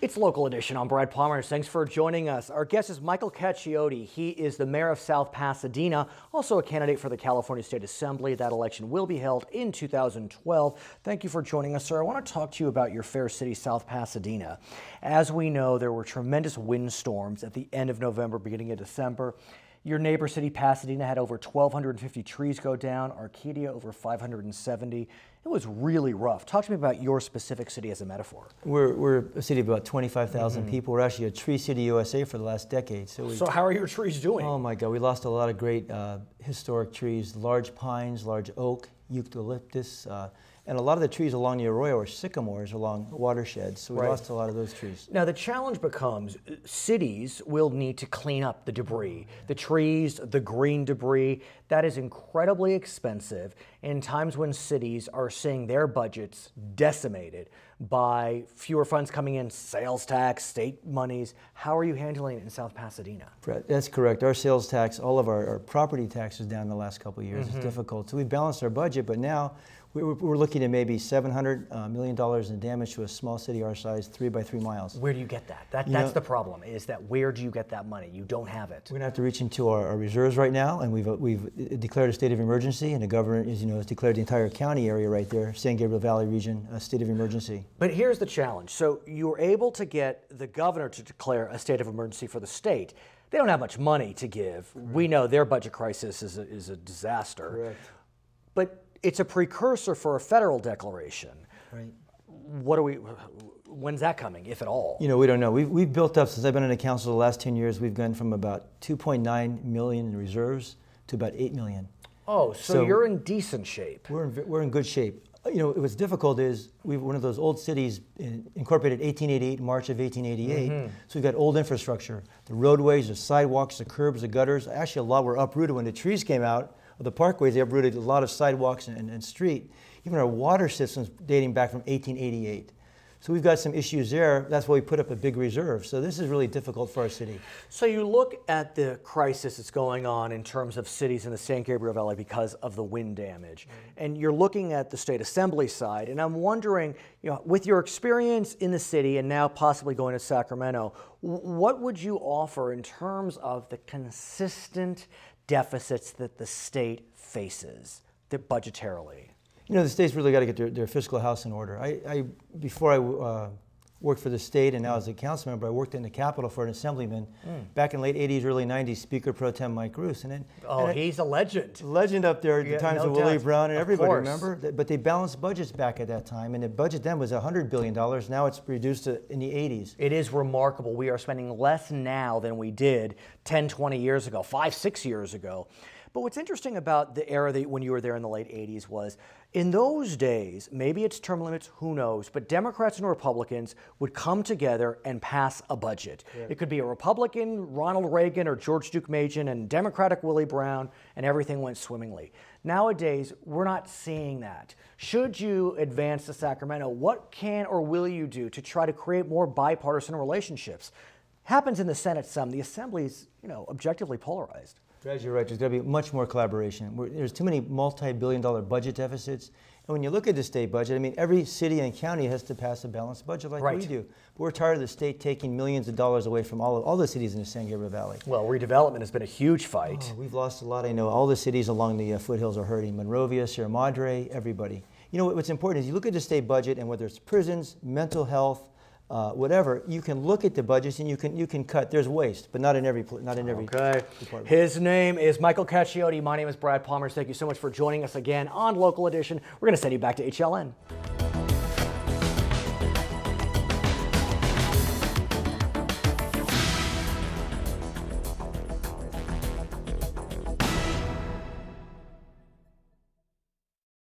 It's Local Edition. I'm Brad Pomerance. Thanks for joining us. Our guest is Michael Cacciotti. He is the mayor of South Pasadena, also a candidate for the California State Assembly. That election will be held in 2012. Thank you for joining us, sir. I want to talk to you about your fair city, South Pasadena. As we know, there were tremendous windstorms at the end of November, beginning of December. Your neighbor city, Pasadena, had over 1,250 trees go down. Arcadia, over 570. It was really rough. Talk to me about your specific city as a metaphor. We're a city of about 25,000 people. We're actually a Tree City USA for the last decade. So how are your trees doing? Oh my God, we lost a lot of great historic trees, large pines, large oak, eucalyptus, and a lot of the trees along the arroyo are sycamores along watersheds, so we lost a lot of those trees. Now the challenge becomes cities will need to clean up the debris, the trees, the green debris. That is incredibly expensive in times when cities are seeing their budgets decimated by fewer funds coming in, sales tax, state monies. How are you handling it in South Pasadena? That's correct. Our sales tax, all of our property taxes down the last couple of years. It's difficult. So we've balanced our budget, but now we're looking at maybe $700 million in damage to a small city our size, 3 by 3 miles. Where do you get that? That's the problem, is that where do you get that money? You don't have it. We're going to have to reach into our reserves right now, and we've declared a state of emergency, and the governor has declared the entire county area right there, San Gabriel Valley region, a state of emergency. But here's the challenge. So you were able to get the governor to declare a state of emergency for the state. They don't have much money to give. We know their budget crisis is a disaster. Correct. But it's a precursor for a federal declaration. Right. When's that coming, if at all? You know, we don't know. We've built up, since I've been in the council the last 10 years, we've gone from about 2.9 million in reserves to about 8 million. Oh, so you're in decent shape. We're in good shape. You know, what's difficult is we're one of those old cities incorporated 1888, March of 1888. So we've got old infrastructure. The roadways, the sidewalks, the curbs, the gutters. Actually, a lot were uprooted when the trees came out. The parkways, they uprooted a lot of sidewalks and street. Even our water systems dating back from 1888. So we've got some issues there. That's why we put up a big reserve. So this is really difficult for our city. So you look at the crisis that's going on in terms of cities in the San Gabriel Valley because of the wind damage. And you're looking at the state assembly side. And I'm wondering, with your experience in the city and now possibly going to Sacramento, what would you offer in terms of the consistent deficits that the state faces budgetarily? You know, the state's really got to get their fiscal house in order. Before I worked for the state and now as a council member, I worked in the Capitol for an assemblyman. Back in late 80s, early 90s, Speaker Pro Tem Mike Roos. He's a legend. Legend up there at the times of Willie Brown and everybody, remember? But they balanced budgets back at that time, and the budget then was $100 billion. Now it's reduced to in the 80s. It is remarkable. We are spending less now than we did 10, 20 years ago, 5, 6 years ago. But what's interesting about the era when you were there in the late 80s was, in those days, maybe it's term limits, who knows, but Democrats and Republicans would come together and pass a budget. Yeah. It could be a Republican, Ronald Reagan or George Duke Majan, and Democratic Willie Brown, and everything went swimmingly. Nowadays, we're not seeing that. Should you advance to Sacramento, what can or will you do to try to create more bipartisan relationships? Happens in the Senate some. The Assembly is, objectively polarized. Brad, you're right. There's got to be much more collaboration. There's too many multi-billion-dollar budget deficits. And when you look at the state budget, I mean, every city and county has to pass a balanced budget like we do. But we're tired of the state taking millions of dollars away from all the cities in the San Gabriel Valley. Well, redevelopment has been a huge fight. Oh, we've lost a lot. I know all the cities along the foothills are hurting. Monrovia, Sierra Madre, everybody. You know, what's important is you look at the state budget, and whether it's prisons, mental health, whatever, you can look at the budgets and you can cut. There's waste, but not in every department. His name is Michael Cacciotti. My name is Brad Pomerance. Thank you so much for joining us again on Local Edition. We're going to send you back to HLN.